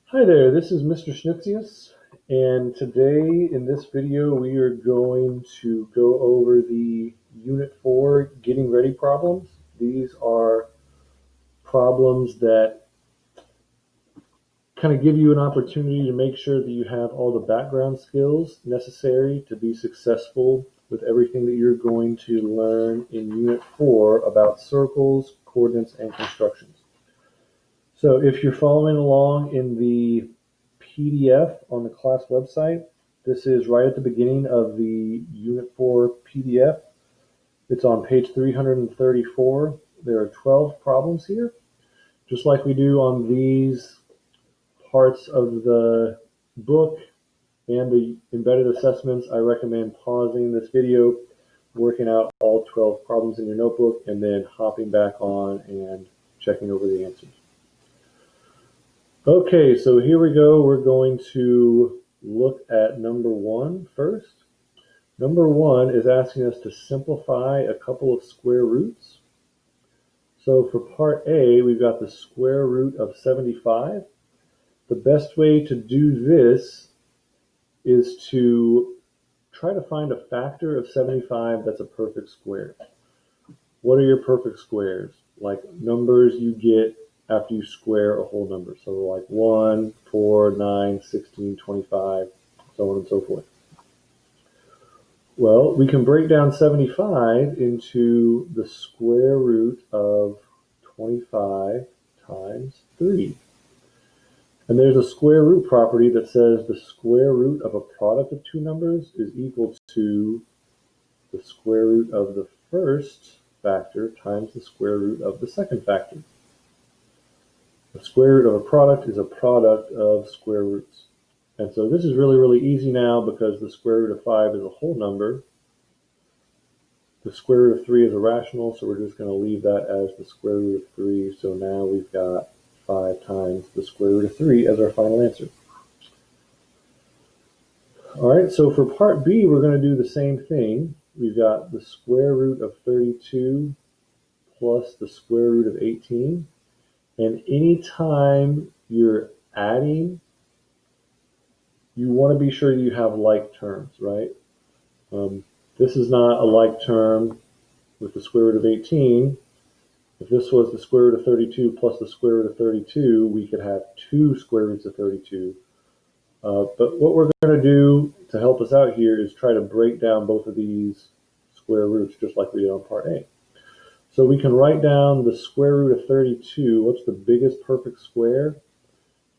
Hi there, this is Mr. Schnitzius, and today in this video we are going to go over the Unit 4 Getting Ready problems. These are problems that kind of give you an opportunity to make sure that you have all the background skills necessary to be successful with everything that you're going to learn in Unit 4 about circles, coordinates, and constructions. So if you're following along in the PDF on the class website, this is right at the beginning of the Unit 4 PDF. It's on page 334. There are 12 problems here. Just like we do on these parts of the book and the embedded assessments, I recommend pausing this video, working out all 12 problems in your notebook, and then hopping back on and checking over the answers. Okay, so here we go. We're going to look at number 1 first. Number 1 is asking us to simplify a couple of square roots. So for part A, we've got the square root of 75. The best way to do this is to try to find a factor of 75 that's a perfect square. What are your perfect squares? Like numbers you get after you square a whole number. So like 1, 4, 9, 16, 25, so on and so forth. Well, we can break down 75 into the square root of 25 times 3. And there's a square root property that says the square root of a product of two numbers is equal to the square root of the first factor times the square root of the second factor. The square root of a product is a product of square roots. And so this is really easy now because the square root of 5 is a whole number. The square root of 3 is a rational, so we're just going to leave that as the square root of 3. So now we've got 5 times the square root of 3 as our final answer. All right, so for part B, we're going to do the same thing. We've got the square root of 32 plus the square root of 18. And anytime you're adding, you want to be sure you have like terms, right? This is not a like term with the square root of 18. If this was the square root of 32 plus the square root of 32, we could have 2 square roots of 32. But what we're going to do to help us out here is try to break down both of these square roots just like we did on part A. So we can write down the square root of 32. What's the biggest perfect square?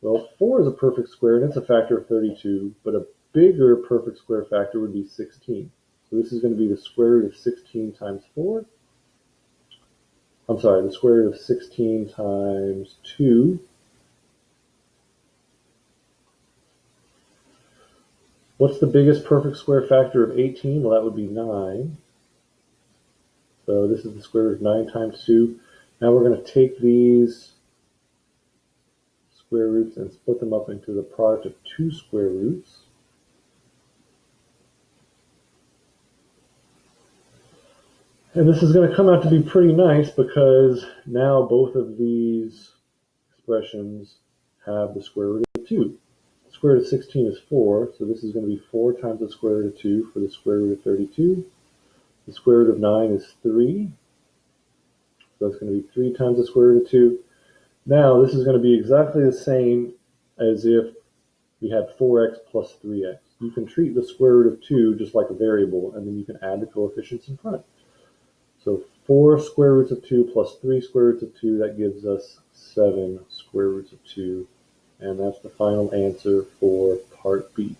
Well, 4 is a perfect square, and it's a factor of 32, but a bigger perfect square factor would be 16. So this is going to be the square root of 16 times 4. I'm sorry, the square root of 16 times 2. What's the biggest perfect square factor of 18? Well, that would be 9. So this is the square root of 9 times 2. Now we're going to take these square roots and split them up into the product of 2 square roots. And this is going to come out to be pretty nice because now both of these expressions have the square root of 2. The square root of 16 is 4, so this is going to be 4 times the square root of 2 for the square root of 32. The square root of 9 is 3, so it's going to be 3 times the square root of 2. Now this is going to be exactly the same as if we had 4x plus 3x. You can treat the square root of 2 just like a variable, and then you can add the coefficients in front. So 4 square roots of 2 plus 3 square roots of 2, that gives us 7 square roots of 2. And that's the final answer for part B.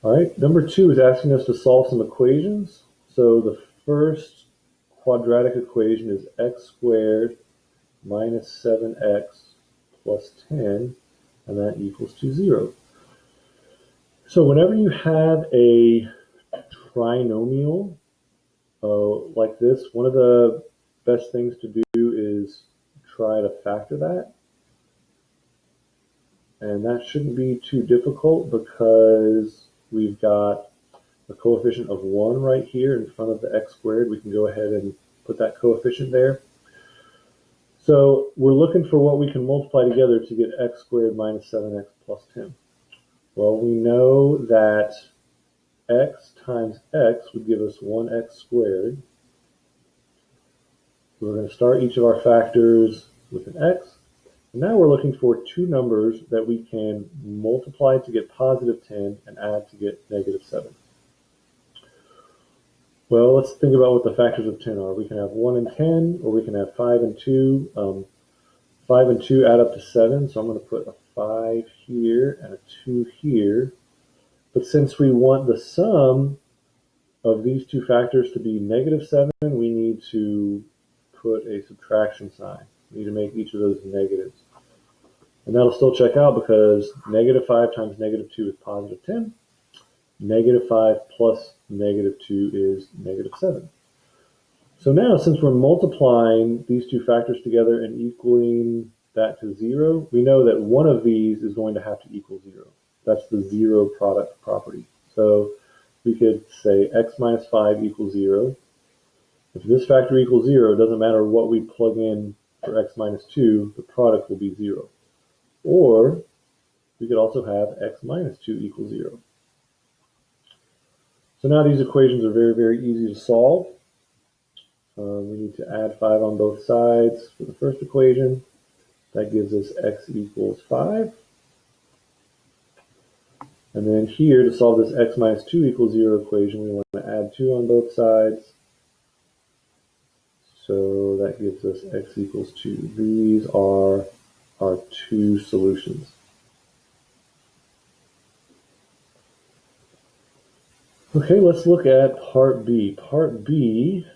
All right, number 2 is asking us to solve some equations. So the first quadratic equation is x squared minus 7x plus 10, and that equals to 0. So whenever you have a trinomial like this, one of the best things to do is try to factor that. And that shouldn't be too difficult because we've got a coefficient of 1 right here in front of the x squared. We can go ahead and put that coefficient there. So we're looking for what we can multiply together to get x squared minus 7x plus 10. Well, we know that x times x would give us 1x squared. So we're going to start each of our factors with an x. And now we're looking for two numbers that we can multiply to get positive 10 and add to get negative 7. Well, let's think about what the factors of 10 are. We can have 1 and 10, or we can have 5 and 2. 5 and 2 add up to 7, so I'm going to put a 5 here and a 2 here. But since we want the sum of these two factors to be negative 7, we need to put a subtraction sign. We need to make each of those negatives. And that'll still check out because negative 5 times negative 2 is positive 10. Negative 5 plus negative 2 is negative 7. So now, since we're multiplying these two factors together and equaling that to 0, we know that one of these is going to have to equal 0. That's the zero product property. So we could say x minus 5 equals 0. If this factor equals 0, it doesn't matter what we plug in for x minus 2, the product will be 0. Or we could also have x minus 2 equals 0. So now these equations are very, very easy to solve. We need to add 5 on both sides for the first equation. That gives us x equals 5. And then here, to solve this x minus 2 equals 0 equation, we want to add 2 on both sides. So that gives us x equals 2. These are our two solutions. Okay, let's look at part B. Part B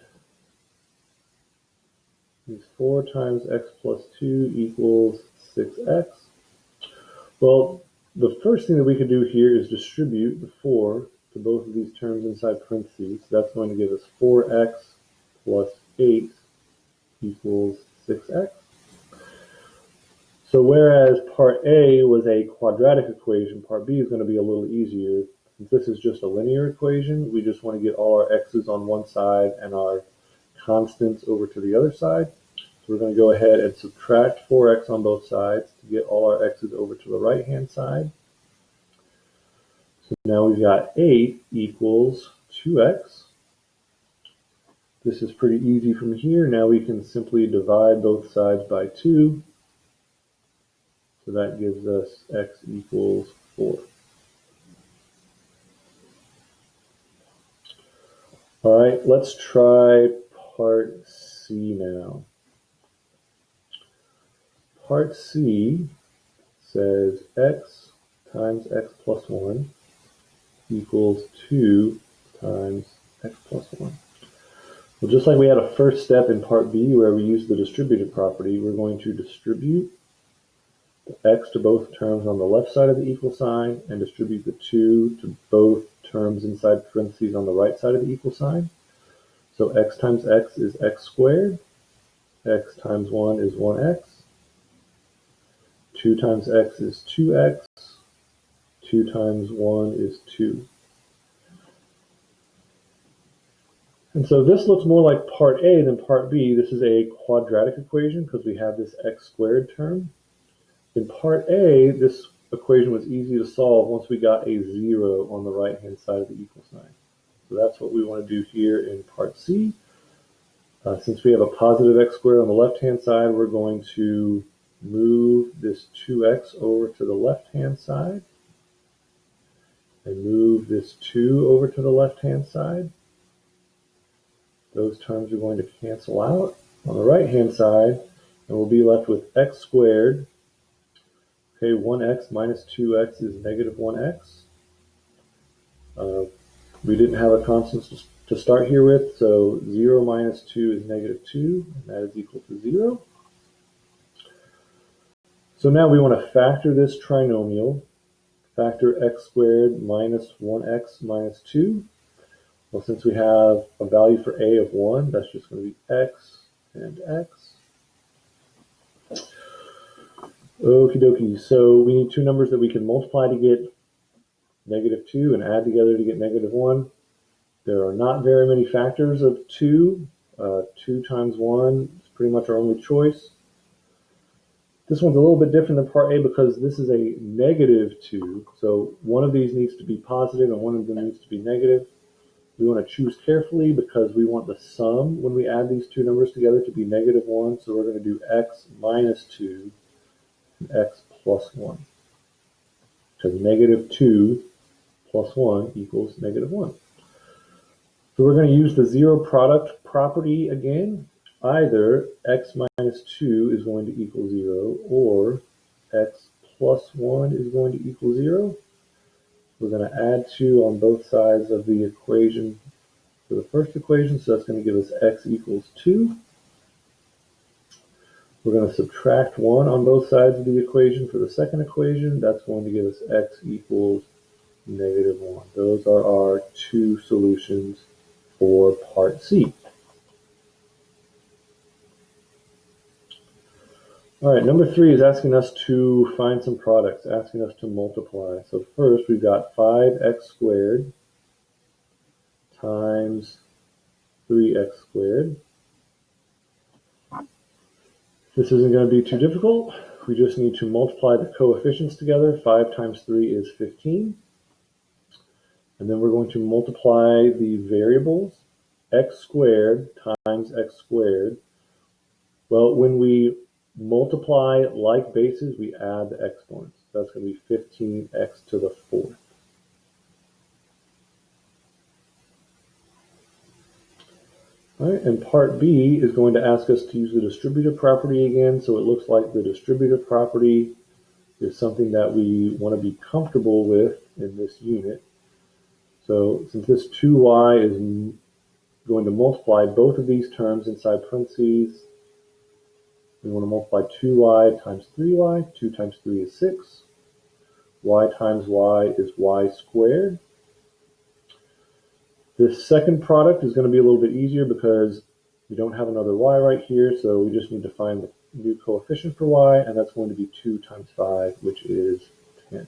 is 4 times x plus 2 equals 6x. Well, the first thing that we could do here is distribute the 4 to both of these terms inside parentheses. That's going to give us 4x plus 8 equals 6x. So whereas part A was a quadratic equation, part B is going to be a little easier. Since this is just a linear equation, we just want to get all our x's on one side and our constants over to the other side. So we're going to go ahead and subtract 4x on both sides to get all our x's over to the right-hand side. So now we've got 8 equals 2x. This is pretty easy from here. Now we can simply divide both sides by 2. So that gives us x equals 4. All right, let's try part C now. Part C says x times x plus 1 equals 2 times x plus 1. Well, just like we had a first step in part B where we used the distributive property, we're going to distribute the x to both terms on the left side of the equal sign and distribute the 2 to both terms inside parentheses on the right side of the equal sign. So x times x is x squared. X times 1 is 1x. 2 times x is 2x. 2 times 1 is 2. And so this looks more like part A than part B. This is a quadratic equation because we have this x squared term. In part A, this equation was easy to solve once we got a 0 on the right-hand side of the equal sign. So that's what we want to do here in part C. Since we have a positive x squared on the left-hand side, we're going to move this 2x over to the left-hand side and move this 2 over to the left-hand side. Those terms are going to cancel out on the right-hand side, and we'll be left with x squared. Okay, 1x minus 2x is negative 1x. We didn't have a constant to start here with, so 0 minus 2 is negative 2, and that is equal to 0. So now we want to factor this trinomial. Factor x squared minus 1x minus 2. Well, since we have a value for a of 1, that's just going to be x and x. Okie dokie. So we need two numbers that we can multiply to get negative 2 and add together to get negative 1. There are not very many factors of 2. 2 times 1 is pretty much our only choice. This one's a little bit different than part A because this is a -2. So one of these needs to be positive and one of them needs to be negative. We want to choose carefully because we want the sum when we add these two numbers together to be -1. So we're going to do x minus 2 and x plus 1. Because -2 plus 1 equals -1. So we're going to use the zero product property again. Either x minus 2 is going to equal 0 or x plus 1 is going to equal 0. We're going to add 2 on both sides of the equation for the first equation, so that's going to give us x equals 2. We're going to subtract 1 on both sides of the equation for the second equation. That's going to give us x equals -1. Those are our two solutions for part C. All right, number 3 is asking us to find some products, asking us to multiply. So first we've got 5x squared times 3x squared. This isn't going to be too difficult. We just need to multiply the coefficients together. 5 times 3 is 15. And then we're going to multiply the variables, x squared times x squared. Well, when we multiply like bases, we add the exponents. That's going to be 15x to the 4th. All right, and part B is going to ask us to use the distributive property again. So it looks like the distributive property is something that we want to be comfortable with in this unit. So since this 2y is going to multiply both of these terms inside parentheses, we want to multiply 2y times 3y. 2 times 3 is 6. Y times y is y squared. This second product is going to be a little bit easier because we don't have another y right here, so we just need to find the new coefficient for y, and that's going to be 2 times 5, which is 10.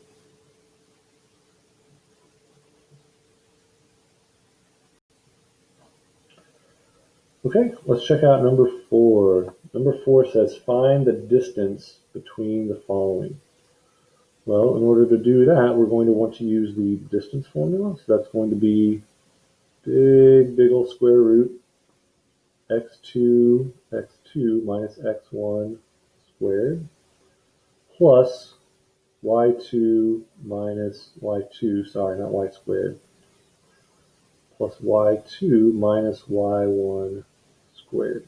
Okay, let's check out number 4. Number 4 says find the distance between the following. Well, in order to do that, we're going to want to use the distance formula. So that's going to be big old square root x2 minus x1 squared plus y2 minus y2, sorry, not y squared, plus y2 minus y1 squared.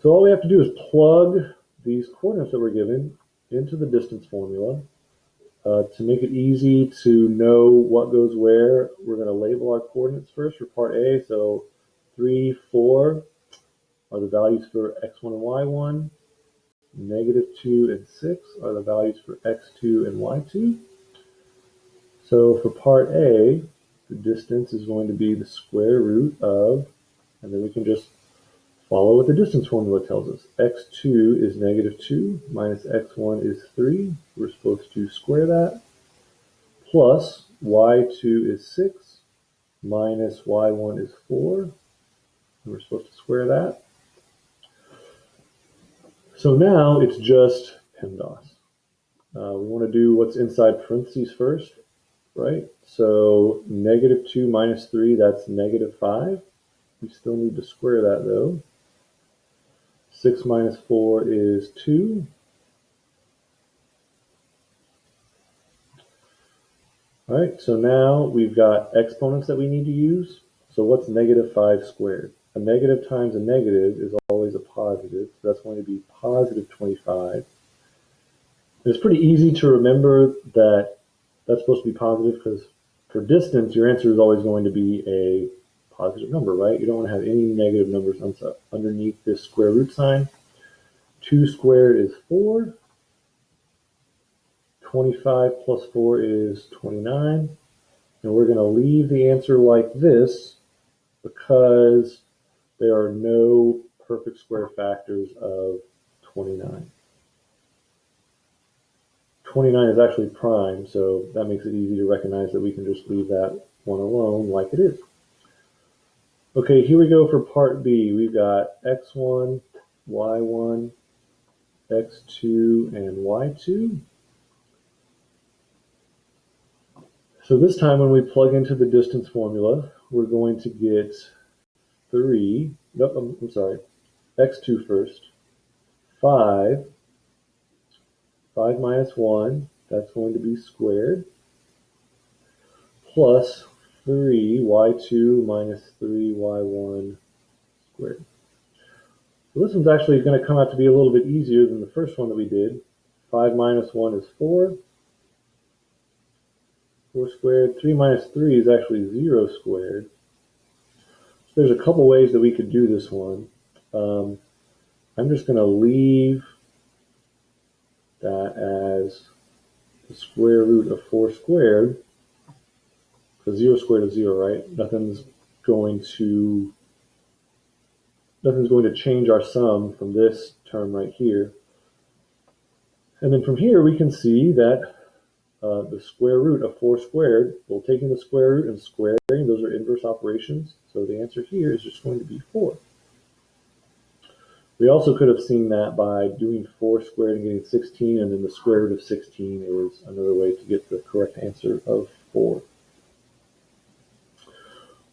So all we have to do is plug these coordinates that we're given into the distance formula. To make it easy to know what goes where, we're going to label our coordinates first for part A. So 3, 4 are the values for x1 and y1. -2 and 6 are the values for x2 and y2. So for part A, the distance is going to be the square root of, and then we can just follow what the distance formula tells us. x2 is -2 minus x1 is 3. We're supposed to square that. Plus y2 is 6 minus y1 is 4. And we're supposed to square that. So now it's just PEMDAS. We want to do what's inside parentheses first, right? So -2 minus 3, that's -5. We still need to square that though. 6 minus 4 is 2. All right, so now we've got exponents that we need to use. So what's -5 squared? A negative times a negative is always a positive. So that's going to be positive 25. It's pretty easy to remember that that's supposed to be positive because for distance, your answer is always going to be a positive number, right? You don't want to have any negative numbers underneath this square root sign. 2 squared is 4. 25 plus 4 is 29. And we're going to leave the answer like this because there are no perfect square factors of 29. 29 is actually prime, so that makes it easy to recognize that we can just leave that one alone like it is. Okay, here we go for part B. We've got x1, y1, x2 and y2. So this time when we plug into the distance formula, we're going to get 3, no, I'm sorry, x2 first, 5 minus 1, that's going to be squared, plus 3 y2 minus 3 y1 squared. So this one's actually going to come out to be a little bit easier than the first one that we did. 5 minus 1 is 4. 4 squared. 3 minus 3 is actually 0 squared. So there's a couple ways that we could do this one. I'm just going to leave that as the square root of 4 squared, because 0 squared is 0, right? Nothing's going to change our sum from this term right here. And then from here we can see that the square root of 4 squared, well, taking the square root and squaring, those are inverse operations. So the answer here is just going to be 4. We also could have seen that by doing 4 squared and getting 16, and then the square root of 16 is another way to get the correct answer of 4.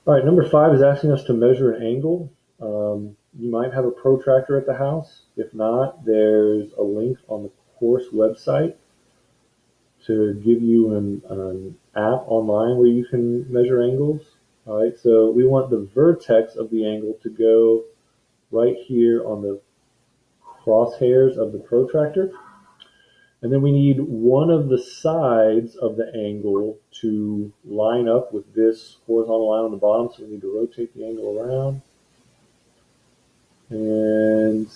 All right, number 5 is asking us to measure an angle. You might have a protractor at the house. If not, there's a link on the course website to give you an app online where you can measure angles. All right, so we want the vertex of the angle to go right here on the crosshairs of the protractor. And then we need one of the sides of the angle to line up with this horizontal line on the bottom. So we need to rotate the angle around. And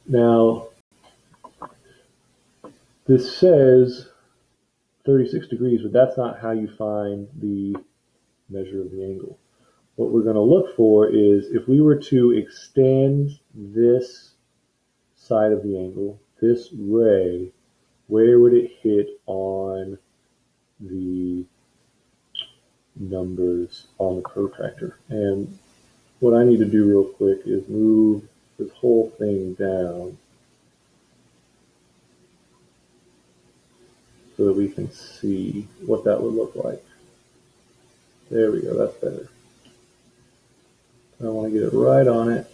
now this says 36 degrees, but that's not how you find the measure of the angle. What we're going to look for is if we were to extend this side of the angle, this ray, where would it hit on the numbers on the protractor? And what I need to do real quick is move this whole thing down so that we can see what that would look like. There we go, that's better. I want to get it right on it.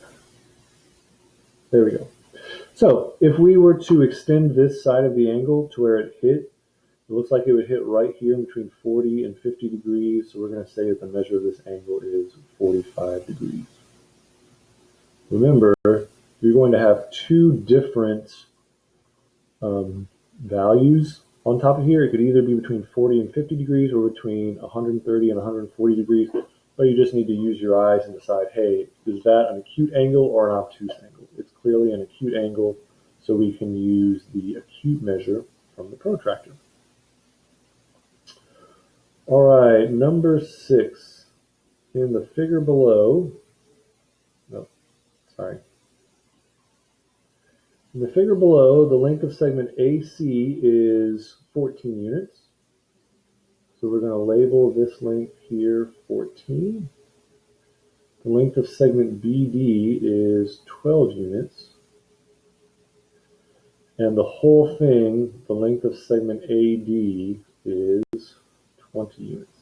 There we go. So if we were to extend this side of the angle to where it hit, it looks like it would hit right here between 40 and 50 degrees. So we're going to say that the measure of this angle is 45 degrees. Remember, you're going to have two different values on top of here. It could either be between 40 and 50 degrees or between 130 and 140 degrees. But you just need to use your eyes and decide, hey, is that an acute angle or an obtuse angle? It's clearly an acute angle, so we can use the acute measure from the protractor. All right, number 6. In the figure below, in the figure below, the length of segment AC is 14 units. So we're going to label this length here 14. The length of segment BD is 12 units. And the whole thing, the length of segment AD is 20 units.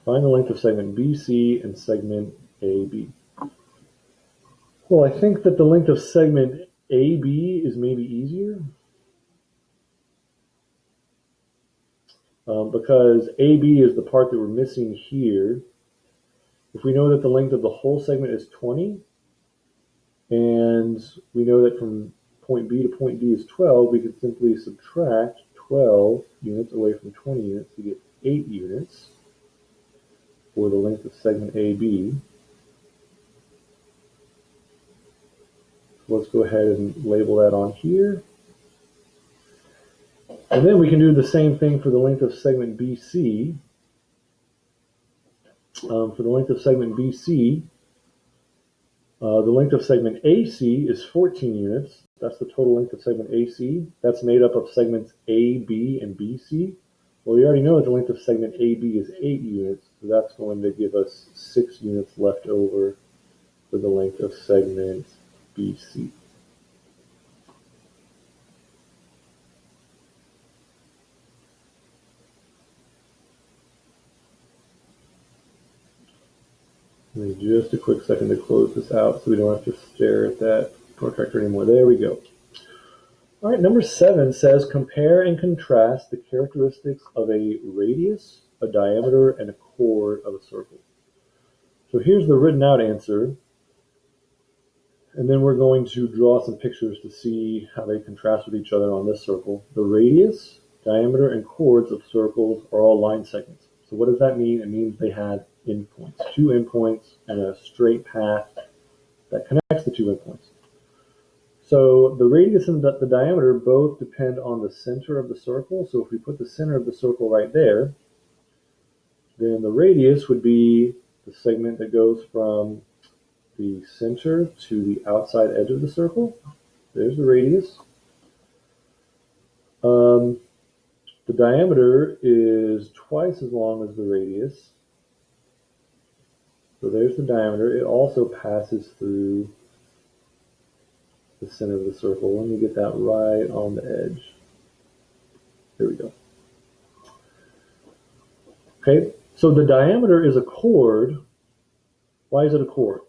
Find the length of segment BC and segment AB. Well, I think that the length of segment AB is maybe easier. Because AB is the part that we're missing here. If we know that the length of the whole segment is 20, and we know that from point B to point D is 12, we could simply subtract 12 units away from 20 units to get 8 units for the length of segment AB. So let's go ahead and label that on here. And then we can do the same thing for the length of segment BC. For the length of segment BC, the length of segment AC is 14 units. That's the total length of segment AC. That's made up of segments A, B, and BC. Well, we already know that the length of segment AB is 8 units, so that's going to give us 6 units left over for the length of segment BC. Give me just a quick second to close this out so we don't have to stare at that protractor anymore. There we go. All right, number 7 says compare and contrast the characteristics of a radius, a diameter, and a chord of a circle. So here's the written out answer, and then we're going to draw some pictures to see how they contrast with each other on this circle. The radius, diameter, and chords of circles are all line segments. So what does that mean? It means they had endpoints, 2 endpoints, and a straight path that connects the 2 endpoints. So the radius and the diameter both depend on the center of the circle. So if we put the center of the circle right there, then the radius would be the segment that goes from the center to the outside edge of the circle. There's the radius. The diameter is twice as long as the radius. So there's the diameter. It also passes through the center of the circle. Let me get that right on the edge. There we go. Okay, so the diameter is a chord. Why is it a chord?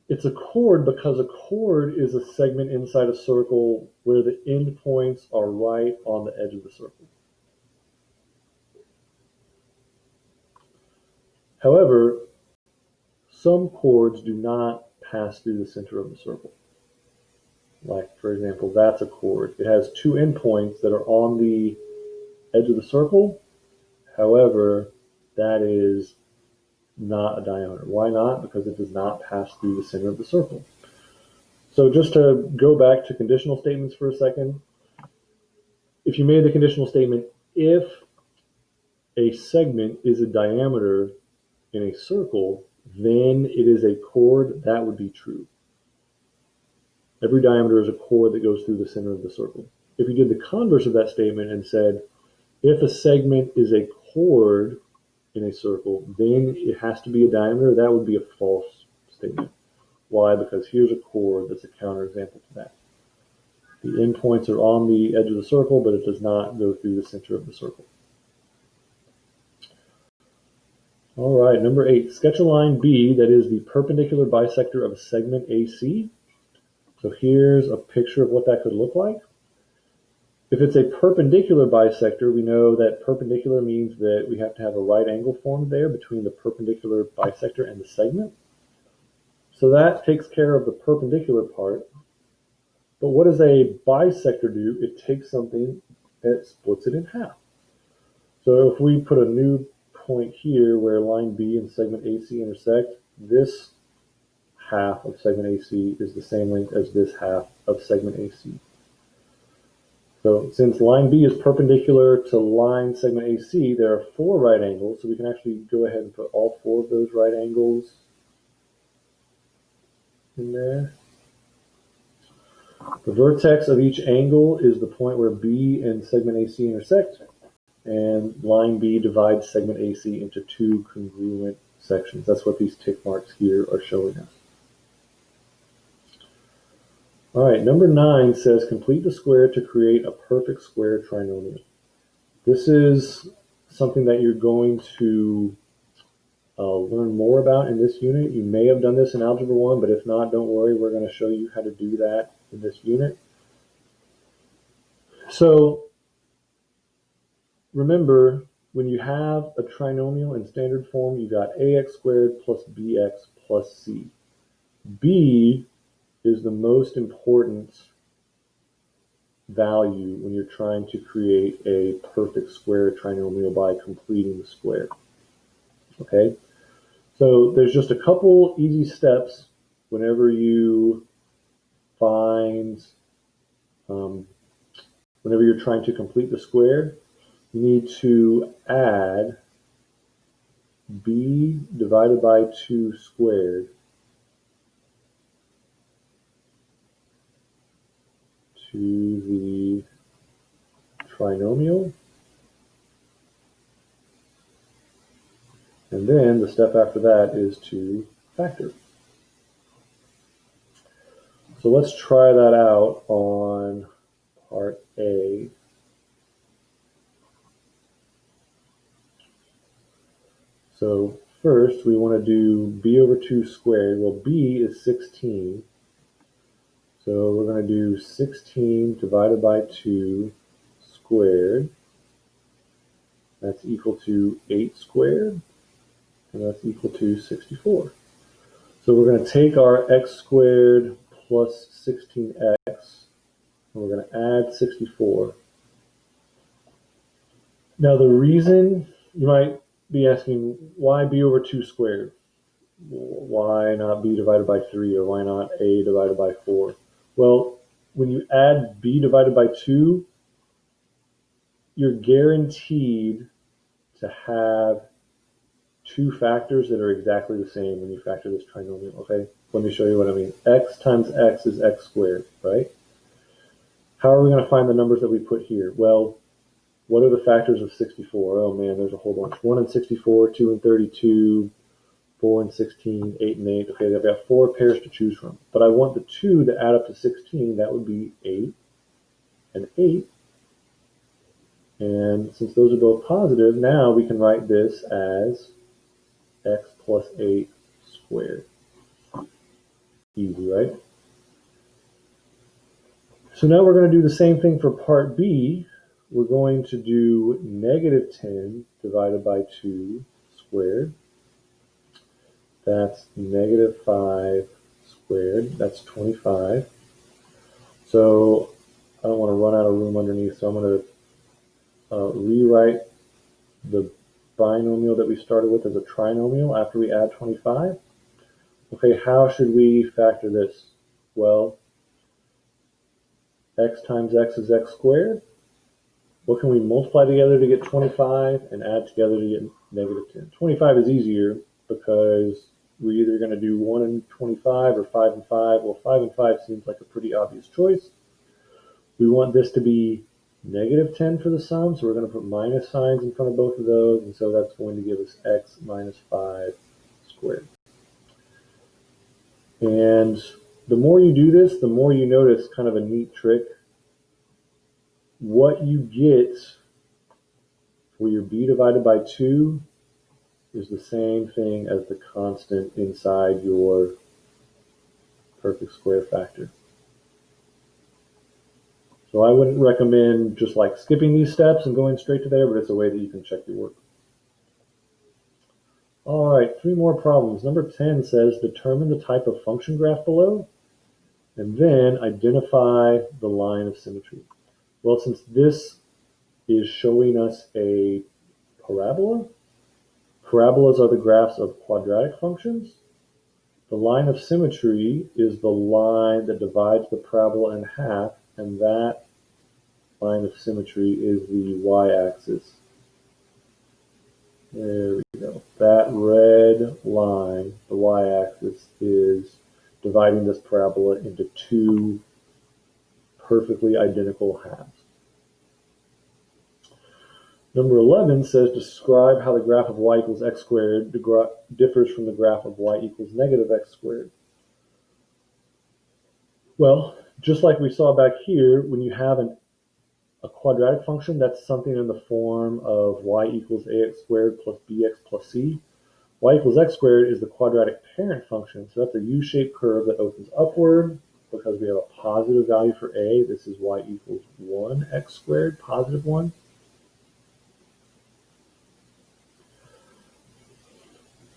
It's a chord because a chord is a segment inside a circle where the endpoints are right on the edge of the circle. However, some chords do not pass through the center of the circle. Like, for example, that's a chord. It has 2 endpoints that are on the edge of the circle. However, that is not a diameter. Why not? Because it does not pass through the center of the circle. So just to go back to conditional statements for a second, if you made the conditional statement, if a segment is a diameter in a circle, then it is a chord, that would be true. Every diameter is a chord that goes through the center of the circle. If you did the converse of that statement and said, if a segment is a chord in a circle, then it has to be a diameter, that would be a false statement. Why? Because here's a chord that's a counterexample to that. The endpoints are on the edge of the circle, but it does not go through the center of the circle. All right, number 8, sketch a line B that is the perpendicular bisector of a segment AC. So here's a picture of what that could look like. If it's a perpendicular bisector, we know that perpendicular means that we have to have a right angle formed there between the perpendicular bisector and the segment. So that takes care of the perpendicular part. But what does a bisector do? It takes something that splits it in half. So if we put a new point here where line B and segment AC intersect, this half of segment AC is the same length as this half of segment AC. So since line B is perpendicular to line segment AC, there are 4 right angles, so we can actually go ahead and put all 4 of those right angles in there. The vertex of each angle is the point where B and segment AC intersect, and line B divides segment AC into 2 congruent sections. That's what these tick marks here are showing us. All right, number 9 says complete the square to create a perfect square trinomial. This is something that you're going to learn more about in this unit. You may have done this in Algebra 1, but if not, don't worry. We're going to show you how to do that in this unit. So remember, when you have a trinomial in standard form, you got ax squared plus bx plus c. B is the most important value when you're trying to create a perfect square trinomial by completing the square. Okay, so there's just a couple easy steps whenever you find, whenever you're trying to complete the square, you need to add b divided by 2 squared to the trinomial, And then the step after that is to factor. So let's try that out on part A. So first we want to do b over 2 squared. Well, b is 16. So we're going to do 16 divided by 2 squared. That's equal to 8 squared. And that's equal to 64. So we're going to take our x squared plus 16x, and we're going to add 64. Now the reason, you might be asking, why b over 2 squared? Why not b divided by 3, or why not a divided by 4? Well, when you add b divided by 2, you're guaranteed to have two factors that are exactly the same when you factor this trinomial, okay? Let me show you what I mean. X times x is x squared, right? How are we going to find the numbers that we put here? Well, what are the factors of 64? Oh man, there's a whole bunch. 1 and 64, 2 and 32, 4 and 16, 8 and 8. Okay, I've got 4 pairs to choose from. But I want the 2 to add up to 16. That would be 8 and 8. And since those are both positive, now we can write this as x plus 8 squared. Easy, right? So now we're going to do the same thing for part B. We're going to do negative 10 divided by 2 squared. That's negative 5 squared. That's 25. So I don't want to run out of room underneath, so I'm going to rewrite the binomial that we started with as a trinomial after we add 25. Okay, how should we factor this? Well, x times x is x squared. What can we multiply together to get 25 and add together to get negative 10? 25 is easier because we're either going to do 1 and 25 or 5 and 5. Well, 5 and 5 seems like a pretty obvious choice. We want this to be negative 10 for the sum, so we're going to put minus signs in front of both of those, and so that's going to give us x minus 5 squared. And the more you do this, the more you notice kind of a neat trick. What you get for your b divided by 2 is the same thing as the constant inside your perfect square factor. So I wouldn't recommend just like skipping these steps and going straight to there, but it's a way that you can check your work. All right, 3 more problems. Number 10 says determine the type of function graph below, and then identify the line of symmetry. Well, since this is showing us a parabola, parabolas are the graphs of quadratic functions. The line of symmetry is the line that divides the parabola in half, and that line of symmetry is the y-axis. There we go. That red line, the y-axis, is dividing this parabola into 2 perfectly identical halves. Number 11 says describe how the graph of y equals x squared differs from the graph of y equals negative x squared. Well, just like we saw back here, when you have a quadratic function, that's something in the form of y equals ax squared plus bx plus c. Y equals x squared is the quadratic parent function, so that's a U-shaped curve that opens upward because we have a positive value for a. This is y equals 1x squared, positive 1.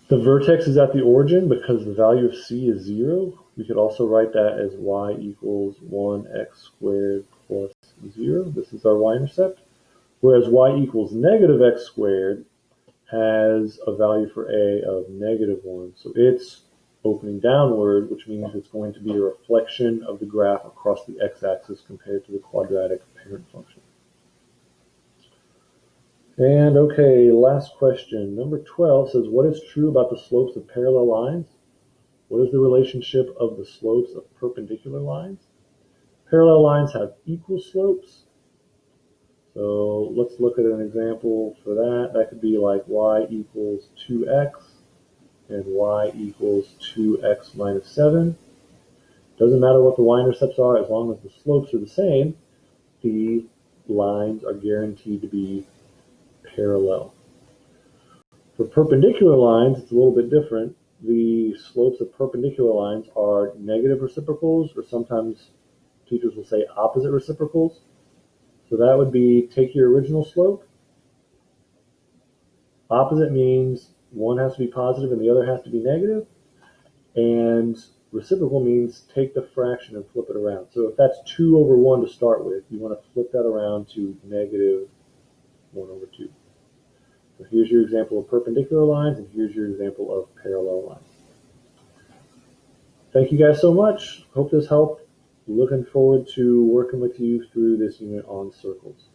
The vertex is at the origin because the value of c is 0. We could also write that as y equals 1x squared plus 0. This is our y-intercept. Whereas y equals negative x squared has a value for a of negative 1. So it's opening downward, which means it's going to be a reflection of the graph across the x-axis compared to the quadratic parent function. And okay, last question. Number 12 says, what is true about the slopes of parallel lines? What is the relationship of the slopes of perpendicular lines? Parallel lines have equal slopes. So So let's look at an example for that. That could be like y equals 2x and y equals 2x minus 7. Doesn't matter what the y-intercepts are, as long as the slopes are the same, the lines are guaranteed to be parallel. For perpendicular lines, it's a little bit different. The slopes of perpendicular lines are negative reciprocals, or sometimes teachers will say opposite reciprocals. So that would be, take your original slope. Opposite means one has to be positive and the other has to be negative. And reciprocal means take the fraction and flip it around. So if that's 2 over 1 to start with, you want to flip that around to negative 1 over 2. So here's your example of perpendicular lines, and here's your example of parallel lines. Thank you guys so much. Hope this helped. Looking forward to working with you through this unit on circles.